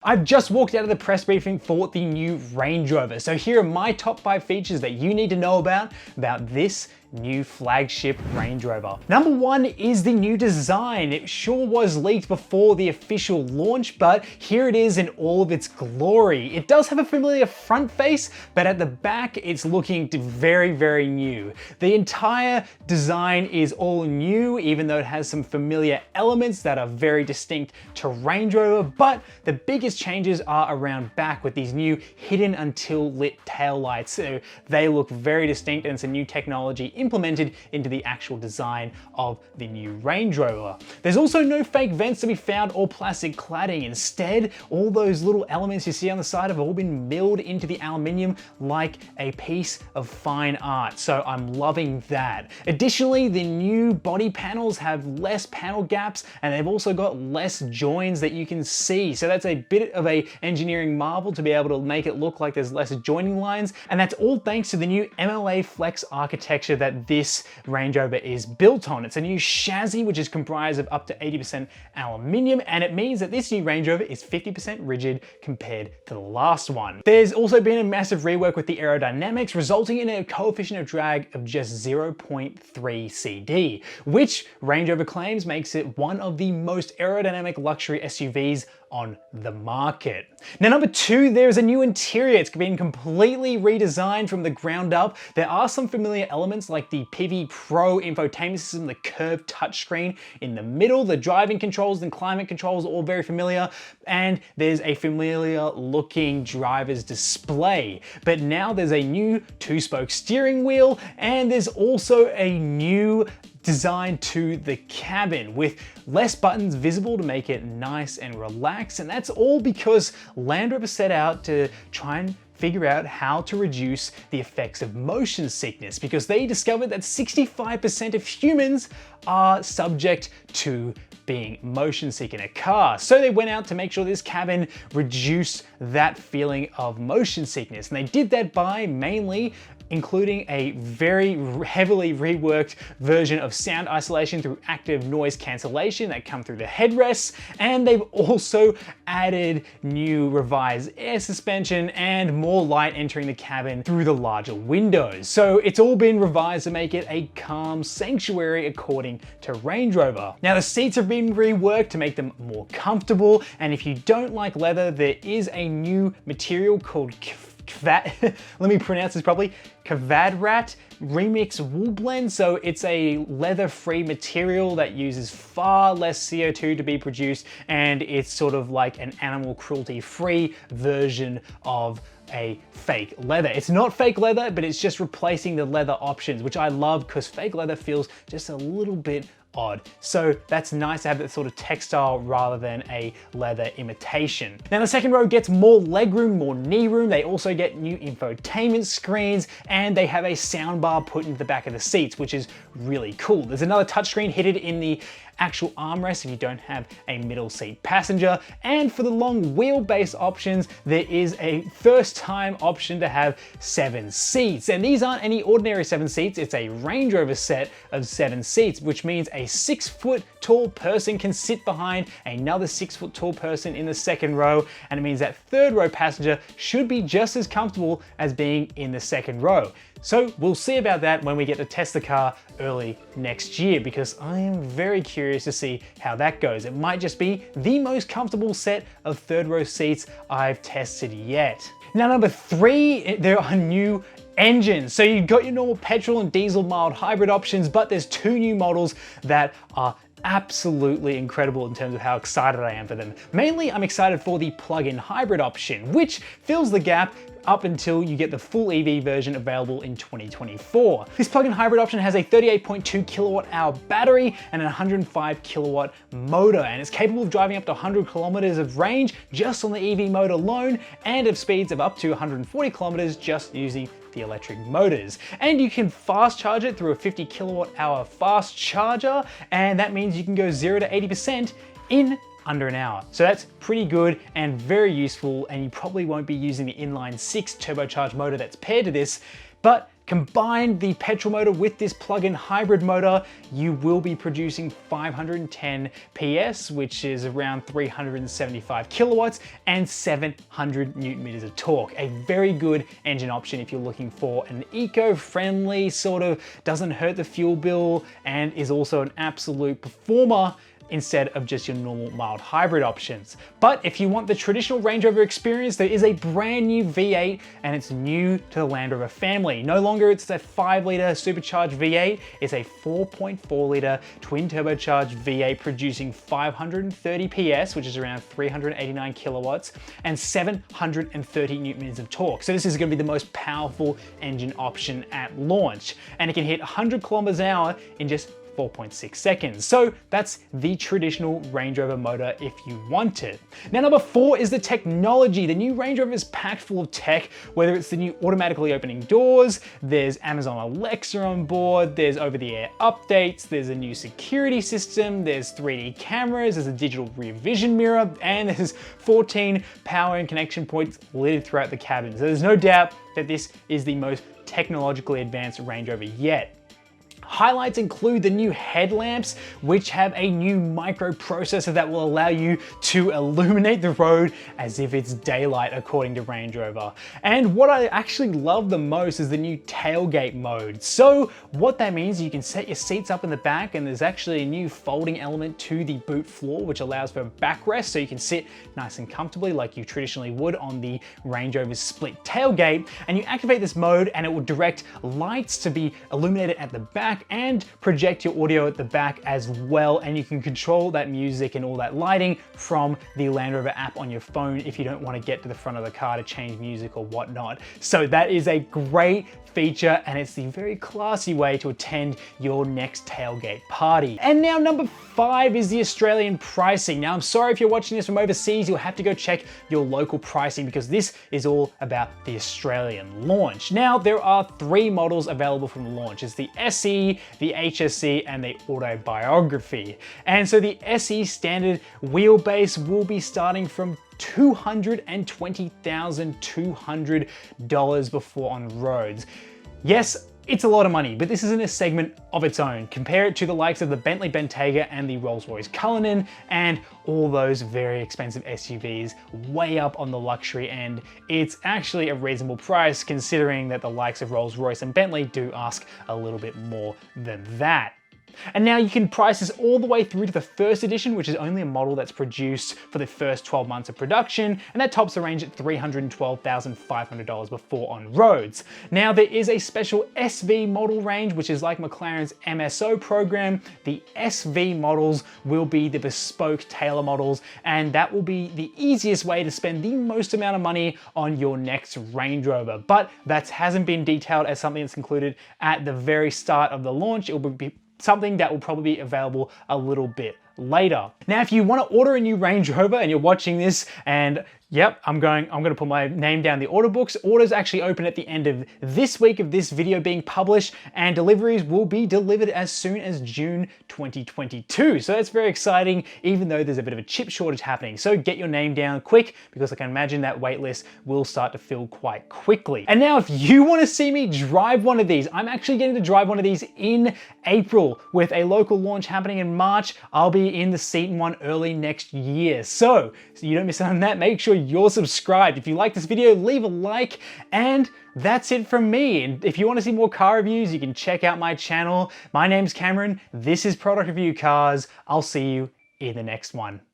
I've just walked out of the press briefing for the new Range Rover. So here are my top 5 features that you need to know about this new flagship Range Rover. Number 1 is the new design. It sure was leaked before the official launch, but here it is in all of its glory. It does have a familiar front face, but at the back it's looking very, very new. The entire design is all new, even though it has some familiar elements that are very distinct to Range Rover, but the biggest changes are around back with these new hidden until lit tail lights. So they look very distinct, and it's a new technology implemented into the actual design of the new Range Rover. There's also no fake vents to be found or plastic cladding. Instead, all those little elements you see on the side have all been milled into the aluminium like a piece of fine art. So I'm loving that. Additionally, the new body panels have less panel gaps, and they've also got less joins that you can see. So that's a bit of a engineering marvel to be able to make it look like there's less joining lines. And that's all thanks to the new MLA Flex architecture that this Range Rover is built on. It's a new chassis which is comprised of up to 80% aluminium, and it means that this new Range Rover is 50% rigid compared to the last one. There's also been a massive rework with the aerodynamics, resulting in a coefficient of drag of just 0.3 CD, which Range Rover claims makes it one of the most aerodynamic luxury SUVs on the market. Now, number 2, there's a new interior. It's been completely redesigned from the ground up. There are some familiar elements like the Pivi Pro infotainment system, the curved touchscreen in the middle, the driving controls and climate controls, all very familiar, and there's a familiar looking driver's display. But now there's a new 2-spoke steering wheel, and there's also a new design to the cabin with less buttons visible to make it nice and relaxed. And that's all because Land Rover set out to try and figure out how to reduce the effects of motion sickness, because they discovered that 65% of humans are subject to being motion sick in a car. So they went out to make sure this cabin reduced that feeling of motion sickness. And they did that by mainly including a very heavily reworked version of sound isolation through active noise cancellation that come through the headrests. And they've also added new revised air suspension and more light entering the cabin through the larger windows. So it's all been revised to make it a calm sanctuary according to Range Rover. Now the seats have been reworked to make them more comfortable. And if you don't like leather, there is a new material called let me pronounce this properly, Kvadrat Remix Wool Blend. So it's a leather-free material that uses far less CO2 to be produced, and it's sort of like an animal cruelty-free version of a fake leather. It's not fake leather, but it's just replacing the leather options, which I love because fake leather feels just a little bit odd. So that's nice to have that sort of textile rather than a leather imitation. Now the second row gets more legroom, more knee room. They also get new infotainment screens, and they have a soundbar put into the back of the seats, which is really cool. There's another touchscreen hidden in the actual armrest if you don't have a middle seat passenger. And for the long wheelbase options, there is a first time option to have 7 seats. And these aren't any ordinary 7 seats, it's a Range Rover set of 7 seats, which means a 6-foot tall person can sit behind another 6-foot tall person in the second row. And it means that third row passenger should be just as comfortable as being in the second row. So we'll see about that when we get to test the car early next year, because I am very curious to see how that goes. It might just be the most comfortable set of third row seats I've tested yet. Now number 3, there are new engines. So you've got your normal petrol and diesel mild hybrid options, but there's 2 new models that are absolutely incredible in terms of how excited I am for them. Mainly, I'm excited for the plug-in hybrid option, which fills the gap up until you get the full EV version available in 2024. This plug-in hybrid option has a 38.2 kilowatt hour battery and a 105 kilowatt motor, and it's capable of driving up to 100 kilometers of range just on the EV mode alone, and of speeds of up to 140 kilometers just using the electric motors. And you can fast charge it through a 50 kilowatt hour fast charger, and that means you can go 0 to 80% in under an hour. So that's pretty good and very useful, and you probably won't be using the inline 6 turbocharged motor that's paired to this, but Combine the petrol motor with this plug-in hybrid motor, you will be producing 510 PS, which is around 375 kilowatts and 700 Newton meters of torque. A very good engine option if you're looking for an eco-friendly sort of, doesn't hurt the fuel bill, and is also an absolute performer instead of just your normal mild hybrid options. But if you want the traditional Range Rover experience, there is a brand new V8 and it's new to the Land Rover family. No longer it's a 5-litre supercharged V8, it's a 4.4-litre twin turbocharged V8 producing 530 PS, which is around 389 kilowatts, and 730 Newton meters of torque. So this is going to be the most powerful engine option at launch. And it can hit 100 kilometers an hour in just 4.6 seconds. So that's the traditional Range Rover motor if you want it. Now, number 4 is the technology. The new Range Rover is packed full of tech, whether it's the new automatically opening doors, there's Amazon Alexa on board, there's over-the-air updates, there's a new security system, there's 3D cameras, there's a digital rear vision mirror, and there's 14 power and connection points littered throughout the cabin. So there's no doubt that this is the most technologically advanced Range Rover yet. Highlights include the new headlamps, which have a new microprocessor that will allow you to illuminate the road as if it's daylight, according to Range Rover. And what I actually love the most is the new tailgate mode. So what that means, you can set your seats up in the back, and there's actually a new folding element to the boot floor, which allows for a backrest, so you can sit nice and comfortably like you traditionally would on the Range Rover's split tailgate. And you activate this mode and it will direct lights to be illuminated at the back and project your audio at the back as well, and you can control that music and all that lighting from the Land Rover app on your phone if you don't want to get to the front of the car to change music or whatnot. So that is a great feature, and it's the very classy way to attend your next tailgate party. And now number 5 is the Australian pricing. Now I'm sorry if you're watching this from overseas, you'll have to go check your local pricing because this is all about the Australian launch. Now there are 3 models available from launch. It's the SE, the HSE, and the Autobiography. And so the SE standard wheelbase will be starting from $220,200 before on roads. Yes, it's a lot of money, but this is in a segment of its own. Compare it to the likes of the Bentley Bentayga and the Rolls-Royce Cullinan and all those very expensive SUVs way up on the luxury end. It's actually a reasonable price considering that the likes of Rolls-Royce and Bentley do ask a little bit more than that. And now you can price this all the way through to the first edition, which is only a model that's produced for the first 12 months of production, and that tops the range at $312,500 before on roads. Now there is a special SV model range, which is like McLaren's MSO program. The SV models will be the bespoke tailor models, and that will be the easiest way to spend the most amount of money on your next Range Rover. But that hasn't been detailed as something that's included at the very start of the launch. It will be something that will probably be available a little bit later. Now, if you want to order a new Range Rover and you're watching this and yep, I'm going to put my name down the order books. Orders actually open at the end of this week of this video being published, and deliveries will be delivered as soon as June 2022. So that's very exciting, even though there's a bit of a chip shortage happening. So get your name down quick, because I can imagine that wait list will start to fill quite quickly. And now if you want to see me drive one of these, I'm actually getting to drive one of these in April with a local launch happening in March. I'll be in the seat in one early next year. So you don't miss out on that. Make sure you're subscribed. If you like this video, leave a like, and that's it from me. And if you want to see more car reviews, you can check out my channel. My name's Cameron. This is Product Review Cars. I'll see you in the next one.